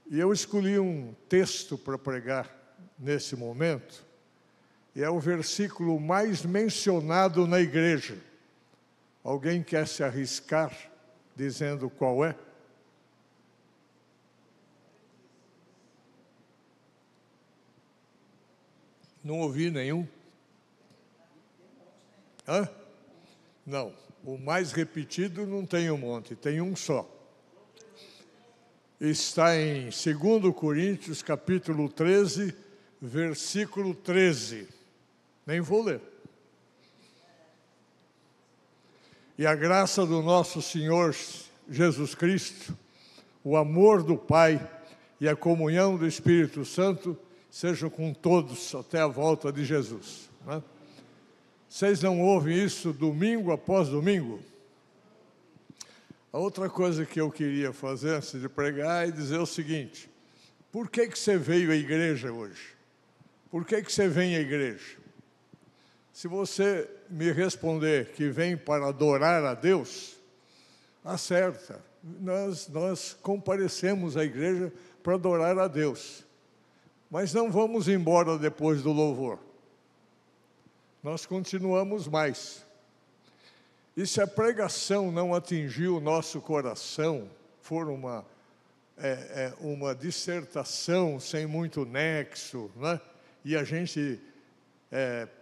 E eu escolhi um texto para pregar nesse momento, e é o versículo mais mencionado na igreja. Alguém quer se arriscar dizendo qual é? Não ouvi nenhum. Hã? Não, o mais repetido não tem um monte, tem um só. Está em 2 Coríntios, capítulo 13, versículo 13. Nem vou ler. E a graça do nosso Senhor Jesus Cristo, o amor do Pai e a comunhão do Espírito Santo sejam com todos até a volta de Jesus. Né? Vocês não ouvem isso domingo após domingo? A outra coisa que eu queria fazer antes de pregar é dizer o seguinte: por que você veio à igreja hoje? Por que você vem à igreja? Se você me responder que vem para adorar a Deus, acerta. Nós comparecemos à igreja para adorar a Deus. Mas não vamos embora depois do louvor. Nós continuamos mais. E se a pregação não atingiu o nosso coração, for uma dissertação sem muito nexo, né? E a gente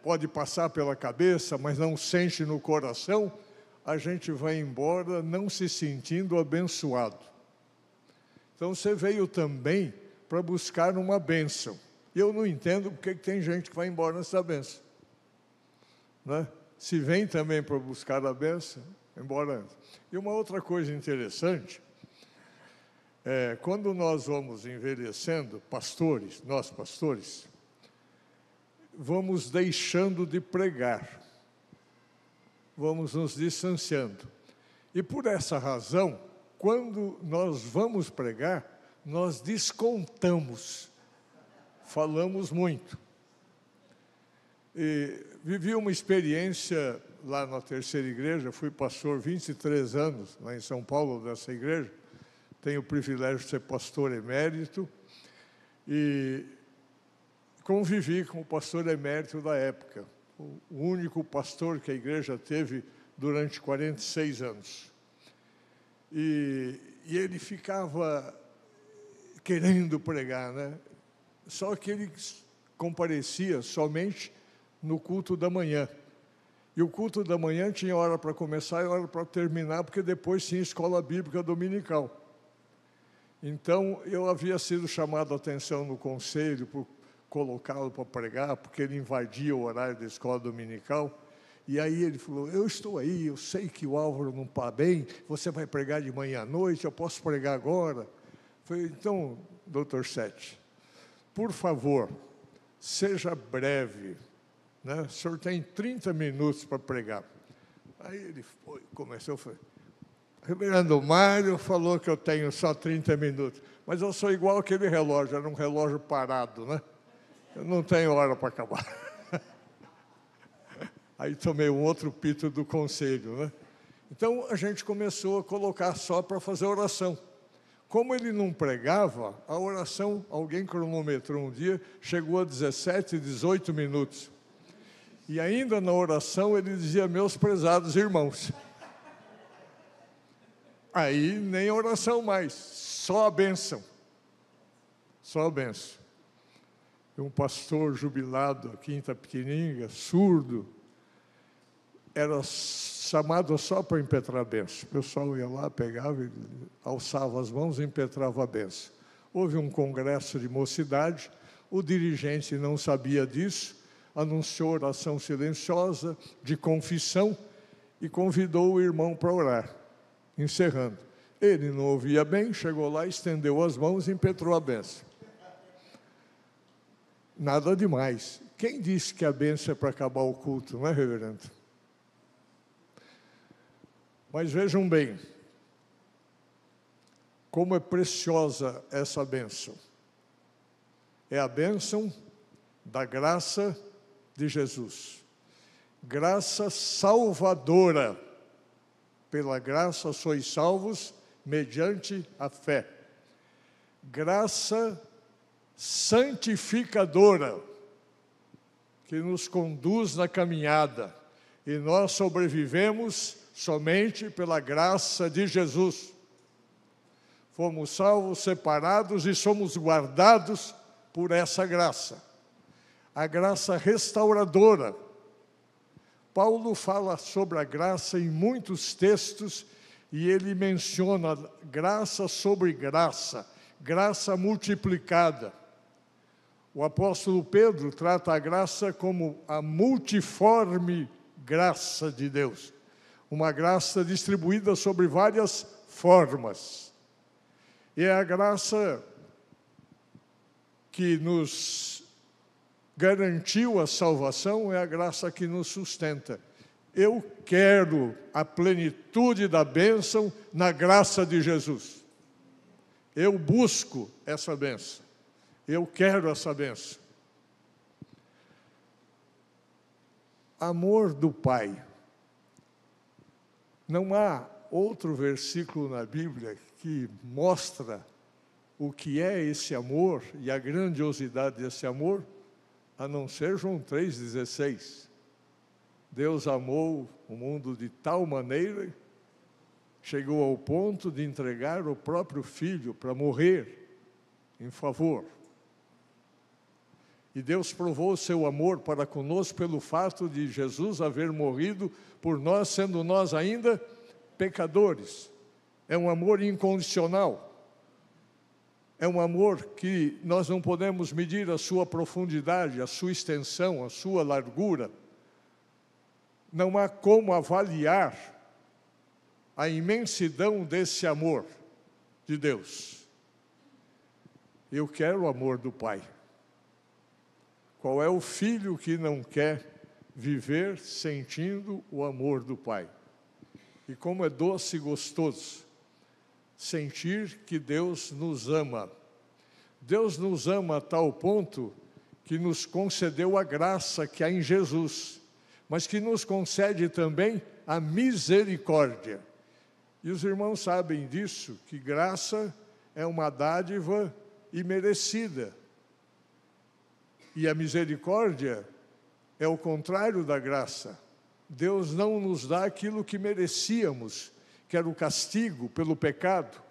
pode passar pela cabeça, mas não sente no coração, a gente vai embora não se sentindo abençoado. Então você veio também para buscar uma bênção. E eu não entendo porque tem gente que vai embora nessa bênção. Né? Se vem também para buscar a bênção, embora antes. E uma outra coisa interessante, quando nós vamos envelhecendo, nós pastores, vamos deixando de pregar, vamos nos distanciando. E por essa razão, quando nós vamos pregar, nós descontamos, falamos muito. E vivi uma experiência lá na terceira igreja, fui pastor 23 anos lá em São Paulo dessa igreja, tenho o privilégio de ser pastor emérito, e convivi com o pastor emérito da época, o único pastor que a igreja teve durante 46 anos. E ele ficava querendo pregar, né? Só que ele comparecia somente no culto da manhã. E o culto da manhã tinha hora para começar e hora para terminar, porque depois tinha escola bíblica dominical. Então, eu havia sido chamado a atenção no conselho por colocá-lo para pregar, porque ele invadia o horário da escola dominical. E aí ele falou: eu estou aí, eu sei que o Álvaro não está bem, você vai pregar de manhã à noite, eu posso pregar agora? Eu falei: então, doutor Sete, por favor, seja breve, né? O senhor tem 30 minutos para pregar. Aí ele começou, Reverendo Mário falou que eu tenho só 30 minutos, mas eu sou igual aquele relógio, era um relógio parado, né? Eu não tenho hora para acabar. Aí tomei um outro pito do conselho, né? Então, a gente começou a colocar só para fazer oração. Como ele não pregava, a oração, alguém cronometrou um dia, chegou a 17, 18 minutos. E ainda na oração ele dizia: meus prezados irmãos. Aí nem oração mais, só a bênção. Só a bênção. Um pastor jubilado aqui em Itapetininga, surdo, era chamado só para impetrar a bênção. O pessoal ia lá, pegava, alçava as mãos e impetrava a bênção. Houve um congresso de mocidade, o dirigente não sabia disso, anunciou oração silenciosa, de confissão, e convidou o irmão para orar, encerrando. Ele não ouvia bem, chegou lá, estendeu as mãos e impetrou a bênção. Nada demais. Quem disse que a bênção é para acabar o culto, não é, reverendo? Mas vejam bem, como é preciosa essa bênção. É a bênção da graça de Jesus. Graça salvadora. Pela graça sois salvos mediante a fé. graça santificadora, que nos conduz na caminhada, e nós sobrevivemos somente pela graça de Jesus. Fomos salvos, separados e somos guardados por essa graça. A graça restauradora. Paulo fala sobre a graça em muitos textos e ele menciona graça sobre graça, graça multiplicada. O apóstolo Pedro trata a graça como a multiforme graça de Deus, uma graça distribuída sobre várias formas. E é a graça que nos garantiu a salvação, é a graça que nos sustenta. Eu quero a plenitude da bênção na graça de Jesus. Eu busco essa bênção. Eu quero essa bênção. Amor do Pai. Não há outro versículo na Bíblia que mostra o que é esse amor e a grandiosidade desse amor, a não ser João 3,16. Deus amou o mundo de tal maneira, chegou ao ponto de entregar o próprio Filho para morrer em favor. E Deus provou o seu amor para conosco pelo fato de Jesus haver morrido por nós, sendo nós ainda pecadores. É um amor incondicional. É um amor que nós não podemos medir a sua profundidade, a sua extensão, a sua largura. Não há como avaliar a imensidão desse amor de Deus. Eu quero o amor do Pai. Qual é o filho que não quer viver sentindo o amor do Pai? E como é doce e gostoso sentir que Deus nos ama. Deus nos ama a tal ponto que nos concedeu a graça que há em Jesus, mas que nos concede também a misericórdia. E os irmãos sabem disso, que graça é uma dádiva imerecida. E a misericórdia é o contrário da graça. Deus não nos dá aquilo que merecíamos, que era o castigo pelo pecado.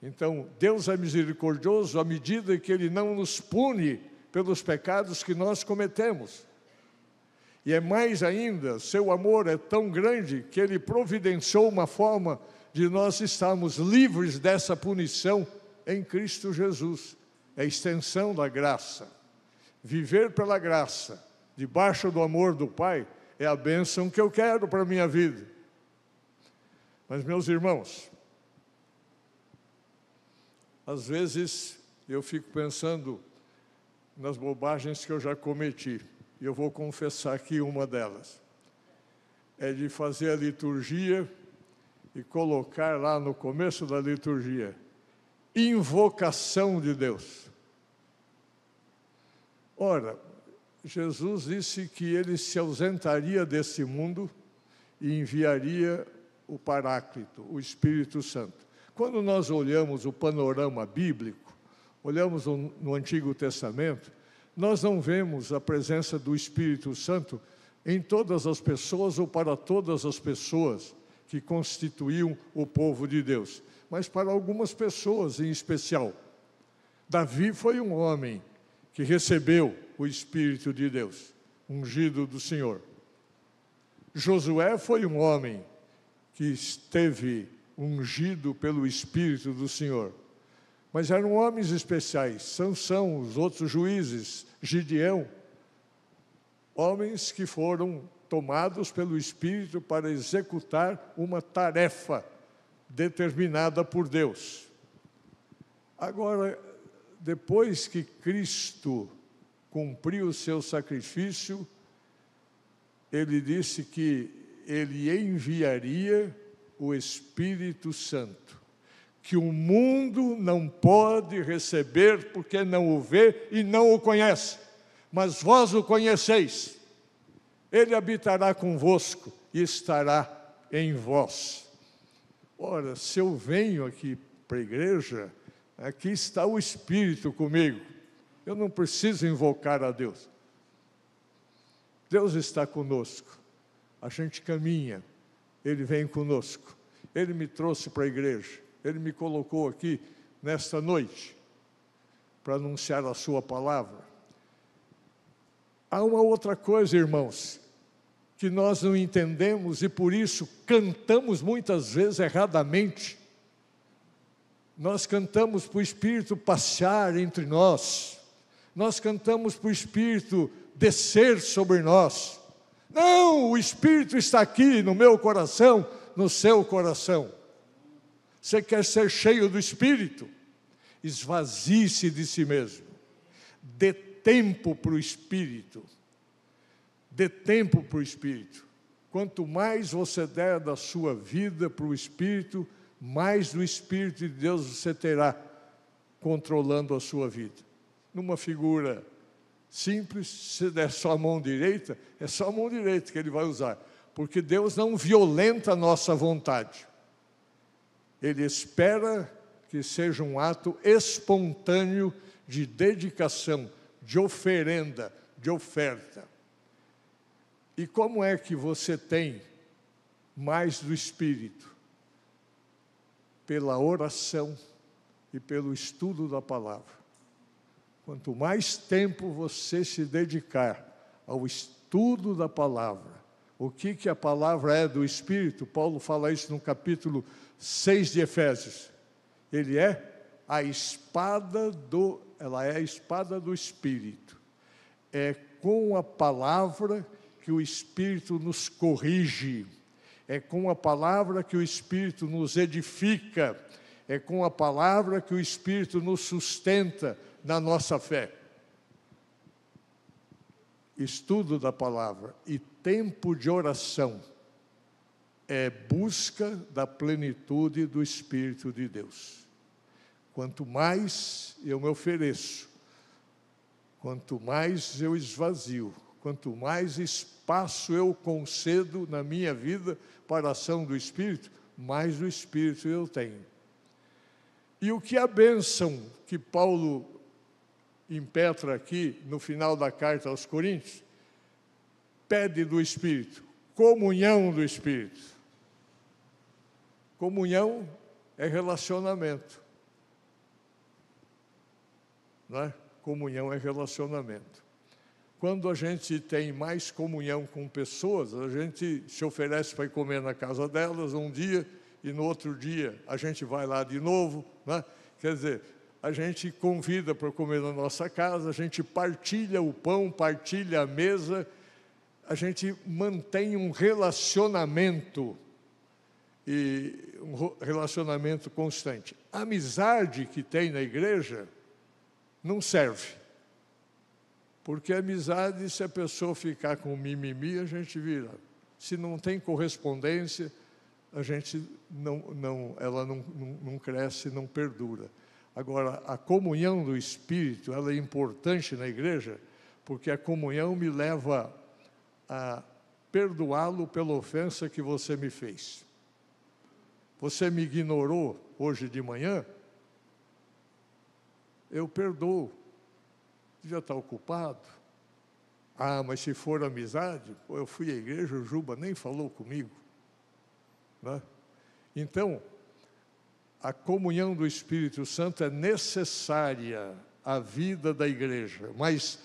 Então, Deus é misericordioso à medida que Ele não nos pune pelos pecados que nós cometemos. E é mais ainda, seu amor é tão grande que Ele providenciou uma forma de nós estarmos livres dessa punição em Cristo Jesus. É a extensão da graça. Viver pela graça, debaixo do amor do Pai, é a bênção que eu quero para a minha vida. Mas, meus irmãos, às vezes eu fico pensando nas bobagens que eu já cometi. E eu vou confessar aqui uma delas. É de fazer a liturgia e colocar lá no começo da liturgia, invocação de Deus. Ora, Jesus disse que Ele se ausentaria desse mundo e enviaria o Paráclito, o Espírito Santo. Quando nós olhamos o panorama bíblico, olhamos no Antigo Testamento, nós não vemos a presença do Espírito Santo em todas as pessoas ou para todas as pessoas que constituíam o povo de Deus, mas para algumas pessoas em especial. Davi foi um homem que recebeu o Espírito de Deus, ungido do Senhor. Josué foi um homem que esteve ungido pelo Espírito do Senhor. Mas eram homens especiais, Sansão, os outros juízes, Gideão, homens que foram tomados pelo Espírito para executar uma tarefa determinada por Deus. Agora, depois que Cristo cumpriu o seu sacrifício, Ele disse que Ele enviaria o Espírito Santo, que o mundo não pode receber porque não o vê e não o conhece, mas vós o conheceis. Ele habitará convosco e estará em vós. Ora, se eu venho aqui para a igreja Aqui está o Espírito comigo. Eu não preciso invocar a Deus. Deus está conosco. A gente caminha, Ele vem conosco. Ele me trouxe para a igreja. Ele me colocou aqui nesta noite para anunciar a sua palavra. Há uma outra coisa, irmãos, que nós não entendemos e por isso cantamos muitas vezes erradamente. Nós cantamos para o Espírito passear entre nós. Nós cantamos para o Espírito descer sobre nós. Não, o Espírito está aqui no meu coração, no seu coração. Você quer ser cheio do Espírito? Esvazie-se de si mesmo. Dê tempo para o Espírito. Dê tempo para o Espírito. Quanto mais você der da sua vida para o Espírito, mais do Espírito de Deus você terá controlando a sua vida. Numa figura simples, se der só a mão direita, é só a mão direita que Ele vai usar. Porque Deus não violenta a nossa vontade. Ele espera que seja um ato espontâneo de dedicação, de oferenda, de oferta. E como é que você tem mais do Espírito? Pela oração e pelo estudo da palavra. Quanto mais tempo você se dedicar ao estudo da palavra, o que a palavra é do Espírito? Paulo fala isso no capítulo 6 de Efésios. Ele é a espada ela é a espada do Espírito. É com a palavra que o Espírito nos corrige. É com a palavra que o Espírito nos edifica. É com a palavra que o Espírito nos sustenta na nossa fé. Estudo da palavra e tempo de oração é busca da plenitude do Espírito de Deus. Quanto mais eu me ofereço, quanto mais eu esvazio, quanto mais espaço eu concedo na minha vida para a ação do Espírito, mais do Espírito eu tenho. E o que a bênção que Paulo impetra aqui no final da carta aos Coríntios, pede do Espírito, comunhão do Espírito. Comunhão é relacionamento. Não é? Comunhão é relacionamento. Quando a gente tem mais comunhão com pessoas, a gente se oferece para ir comer na casa delas um dia, e no outro dia a gente vai lá de novo, né? Quer dizer, a gente convida para comer na nossa casa, a gente partilha o pão, partilha a mesa, a gente mantém um relacionamento, e um relacionamento constante. A amizade que tem na igreja não serve, porque a amizade, se a pessoa ficar com mimimi, a gente vira. Se não tem correspondência, a gente ela não cresce, não perdura. Agora, a comunhão do Espírito, ela é importante na igreja, porque a comunhão me leva a perdoá-lo pela ofensa que você me fez. Você me ignorou hoje de manhã, eu perdoo. Já está ocupado? Ah, mas se for amizade, eu fui à igreja, o Juba nem falou comigo. Né? Então, a comunhão do Espírito Santo é necessária à vida da igreja, mas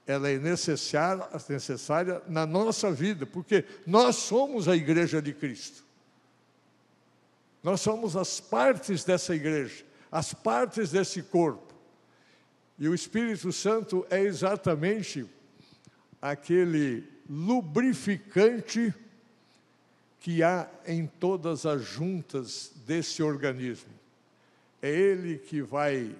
ela é necessária na nossa vida, porque nós somos a igreja de Cristo. Nós somos as partes dessa igreja, as partes desse corpo. E o Espírito Santo é exatamente aquele lubrificante que há em todas as juntas desse organismo. É ele que vai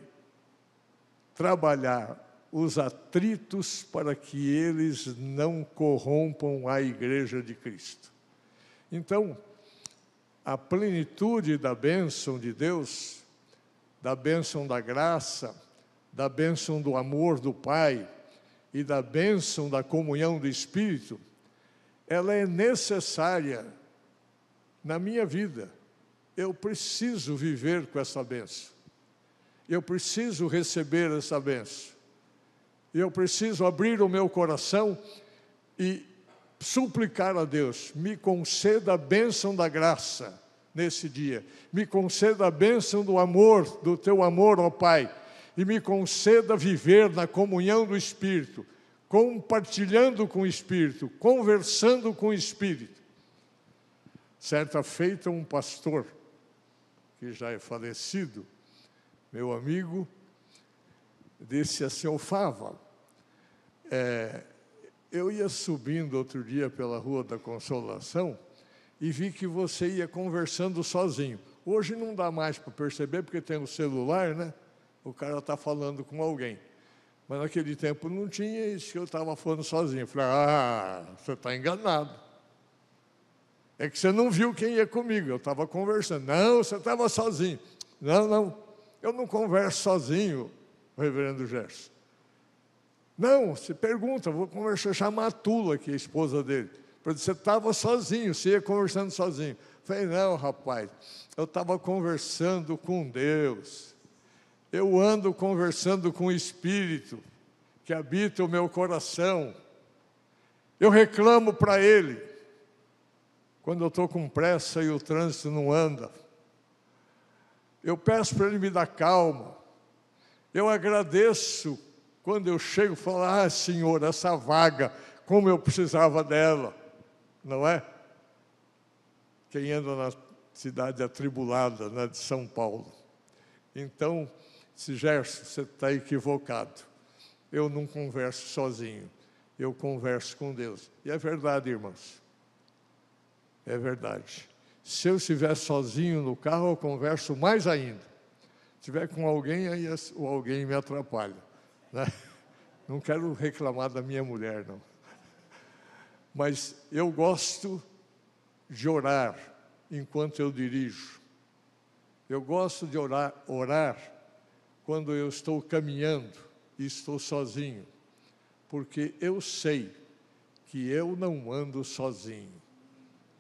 trabalhar os atritos para que eles não corrompam a igreja de Cristo. Então, a plenitude da bênção de Deus, da bênção da graça, da bênção do amor do Pai e da bênção da comunhão do Espírito, ela é necessária na minha vida. Eu preciso viver com essa bênção. Eu preciso receber essa bênção. Eu preciso abrir o meu coração e suplicar a Deus, me conceda a bênção da graça nesse dia. Me conceda a bênção do amor, do teu amor, ó Pai. E me conceda viver na comunhão do Espírito, compartilhando com o Espírito, conversando com o Espírito. Certa feita, um pastor, que já é falecido, meu amigo, disse assim: ô Fava, eu ia subindo outro dia pela Rua da Consolação e vi que você ia conversando sozinho. Hoje não dá mais para perceber, porque tem o celular, né? O cara está falando com alguém. Mas naquele tempo não tinha isso, que eu estava falando sozinho. Eu falei: você está enganado. É que você não viu quem ia comigo, eu estava conversando. Não, você estava sozinho. Não, eu não converso sozinho, reverendo Gerson. Não, se pergunta, vou conversar, chamar a Tula, que é a esposa dele. Você estava sozinho, você ia conversando sozinho. Eu falei: não, rapaz, eu estava conversando com Deus. Eu ando conversando com o Espírito, que habita o meu coração. Eu reclamo para Ele, quando eu estou com pressa e o trânsito não anda. Eu peço para Ele me dar calma. Eu agradeço quando eu chego e falo: Senhor, essa vaga, como eu precisava dela. Não é? Quem anda na cidade atribulada, né, de São Paulo. Então, se Gerson, você está equivocado. Eu não converso sozinho, eu converso com Deus. E é verdade, irmãos. É verdade. Se eu estiver sozinho no carro, eu converso mais ainda. Se estiver com alguém, aí o alguém me atrapalha, né? Não quero reclamar da minha mulher, não. Mas eu gosto de orar enquanto eu dirijo. Eu gosto de orar quando eu estou caminhando e estou sozinho, porque eu sei que eu não ando sozinho.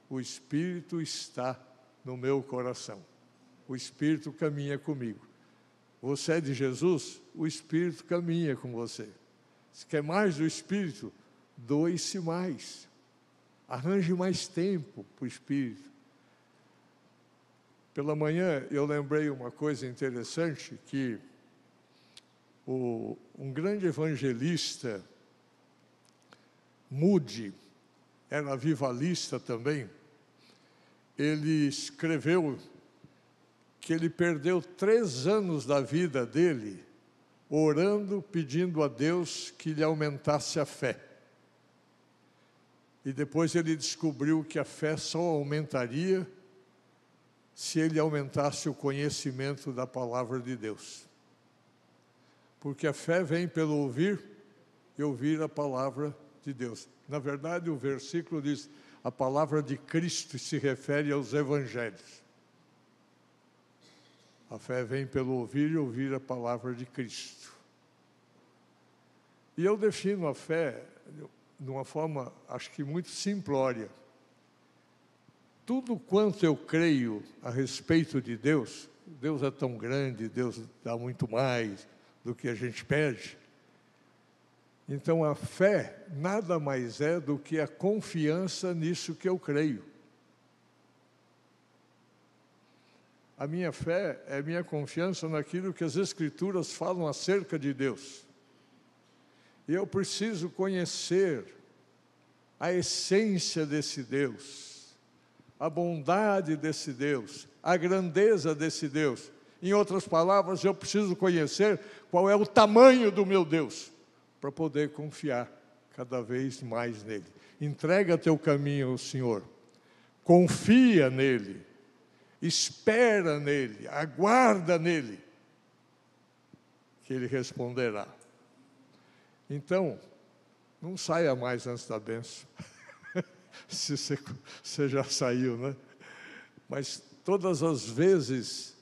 O Espírito está no meu coração. O Espírito caminha comigo. Você é de Jesus? O Espírito caminha com você. Se quer mais do Espírito, doe-se mais. Arranje mais tempo para o Espírito. Pela manhã eu lembrei uma coisa interessante, que um grande evangelista, Moody, era avivalista também. Ele escreveu que ele perdeu 3 anos da vida dele orando, pedindo a Deus que lhe aumentasse a fé. E depois ele descobriu que a fé só aumentaria se ele aumentasse o conhecimento da palavra de Deus. Porque a fé vem pelo ouvir e ouvir a palavra de Deus. Na verdade, o versículo diz: a palavra de Cristo se refere aos evangelhos. A fé vem pelo ouvir e ouvir a palavra de Cristo. E eu defino a fé de uma forma, acho que muito simplória. Tudo quanto eu creio a respeito de Deus, Deus é tão grande, Deus dá muito mais do que a gente pede. Então a fé nada mais é do que a confiança nisso que eu creio. A minha fé é minha confiança naquilo que as Escrituras falam acerca de Deus. E eu preciso conhecer a essência desse Deus, a bondade desse Deus, a grandeza desse Deus. Em outras palavras, eu preciso conhecer qual é o tamanho do meu Deus, para poder confiar cada vez mais nele. Entrega teu caminho ao Senhor, confia nele, espera nele, aguarda nele, que ele responderá. Então, não saia mais antes da bênção. Se você já saiu, né? Mas todas as vezes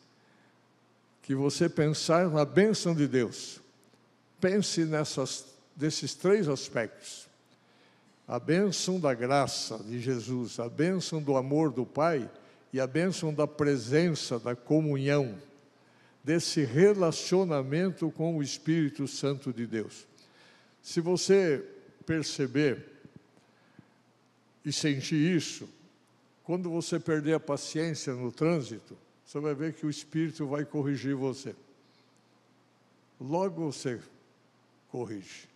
que você pensar na bênção de Deus, pense desses 3 aspectos. A bênção da graça de Jesus, a bênção do amor do Pai e a bênção da presença, da comunhão, desse relacionamento com o Espírito Santo de Deus. Se você perceber e sentir isso, quando você perder a paciência no trânsito, você vai ver que o Espírito vai corrigir você. Logo você corrige.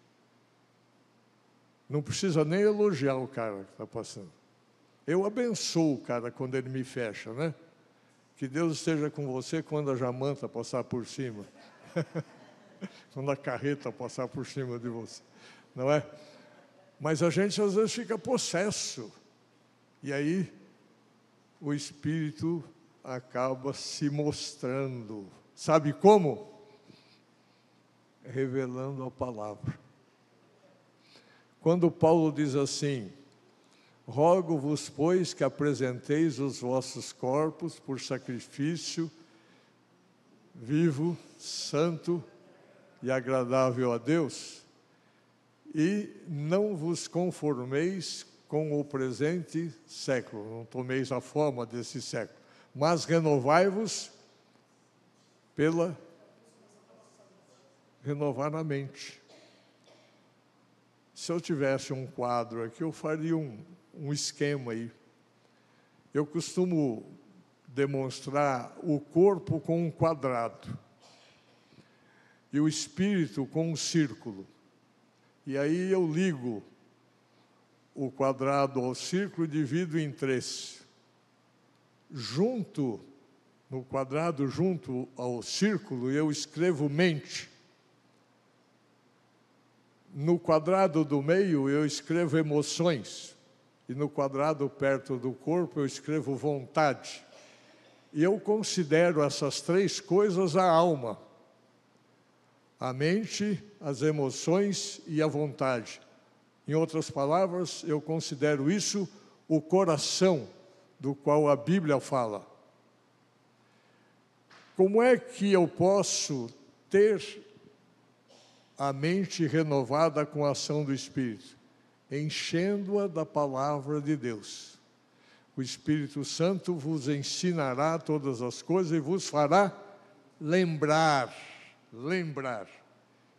Não precisa nem elogiar o cara que está passando. Eu abençoo o cara quando ele me fecha, né? Que Deus esteja com você quando a jamanta passar por cima. Quando a carreta passar por cima de você. Não é? Mas a gente às vezes fica possesso. E aí o Espírito acaba se mostrando. Sabe como? Revelando a palavra. Quando Paulo diz assim: rogo-vos, pois, que apresenteis os vossos corpos por sacrifício vivo, santo e agradável a Deus, e não vos conformeis com o presente século, não tomeis a forma desse século, mas renovai-vos pela renovar a mente. Se eu tivesse um quadro aqui, eu faria um esquema aí. Eu costumo demonstrar o corpo com um quadrado e o espírito com um círculo. E aí eu ligo o quadrado ao círculo e divido em 3. No quadrado, junto ao círculo, eu escrevo mente. No quadrado do meio, eu escrevo emoções. E no quadrado perto do corpo, eu escrevo vontade. E eu considero essas 3 coisas a alma. A mente, as emoções e a vontade. Em outras palavras, eu considero isso o coração do qual a Bíblia fala. Como é que eu posso ter a mente renovada com a ação do Espírito? Enchendo-a da palavra de Deus. O Espírito Santo vos ensinará todas as coisas e vos fará lembrar.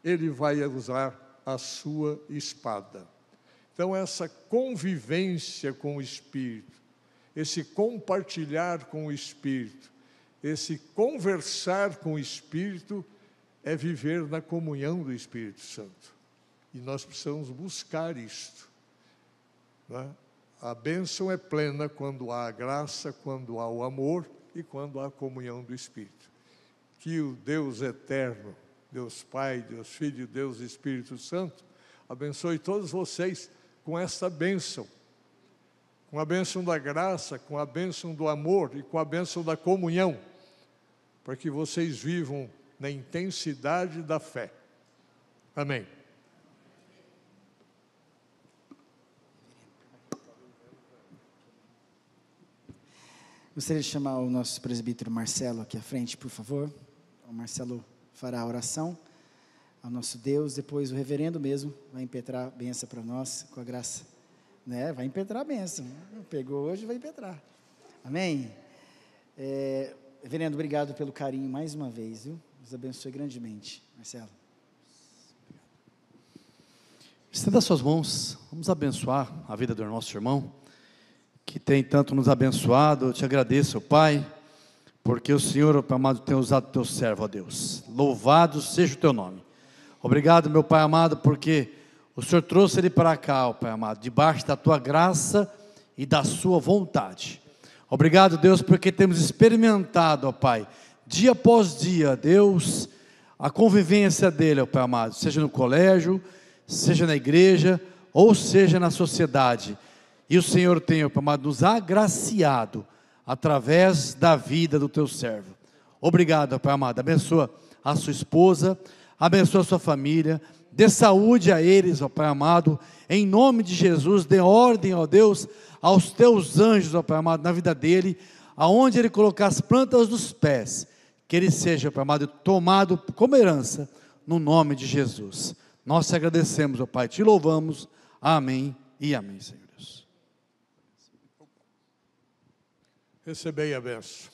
Ele vai usar a sua espada. Então, essa convivência com o Espírito, esse compartilhar com o Espírito, esse conversar com o Espírito, é viver na comunhão do Espírito Santo. E nós precisamos buscar isto. Né? A bênção é plena quando há a graça, quando há o amor e quando há a comunhão do Espírito. Que o Deus eterno, Deus Pai, Deus Filho, Deus Espírito Santo, abençoe todos vocês com esta bênção. Com a bênção da graça, com a bênção do amor e com a bênção da comunhão. Para que vocês vivam na intensidade da fé. Amém. Gostaria de chamar o nosso presbítero Marcelo aqui à frente, por favor. O Marcelo fará a oração ao nosso Deus. Depois o reverendo mesmo vai impetrar a bênção para nós, com a graça. Né? Vai impetrar a bênção. Pegou hoje, vai impetrar. Amém? Reverendo, obrigado pelo carinho mais uma vez, viu? Deus abençoe grandemente. Marcelo. Estenda suas mãos, vamos abençoar a vida do nosso irmão, que tem tanto nos abençoado. Eu te agradeço, Pai, porque o Senhor, Pai amado, tem usado teu servo, ó Deus. Louvado seja o teu nome. Obrigado, meu Pai amado, porque o Senhor trouxe ele para cá, ó Pai amado, debaixo da tua graça e da sua vontade. Obrigado, Deus, porque temos experimentado, ó Pai, dia após dia, Deus, a convivência dele, ó Pai amado, seja no colégio, seja na igreja, ou seja na sociedade. E o Senhor tem, ó Pai amado, nos agraciado através da vida do teu servo. Obrigado, ó Pai amado. Abençoa a sua esposa, abençoa a sua família, dê saúde a eles, ó Pai amado, em nome de Jesus. Dê ordem, ó Deus, aos teus anjos, ó Pai amado, na vida dele, aonde ele colocar as plantas dos pés, que ele seja, Pai amado, tomado como herança, no nome de Jesus. Nós te agradecemos, ó Pai, te louvamos. Amém e amém, Senhor Deus. Recebei a bênção.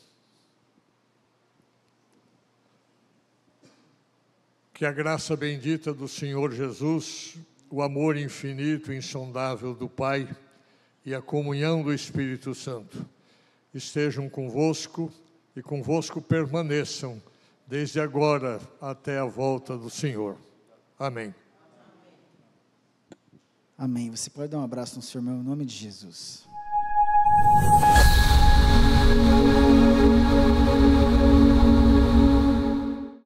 Que a graça bendita do Senhor Jesus, o amor infinito e insondável do Pai e a comunhão do Espírito Santo estejam convosco e convosco permaneçam desde agora até a volta do Senhor. Amém. Amém. Você pode dar um abraço no seu irmão em nome de Jesus.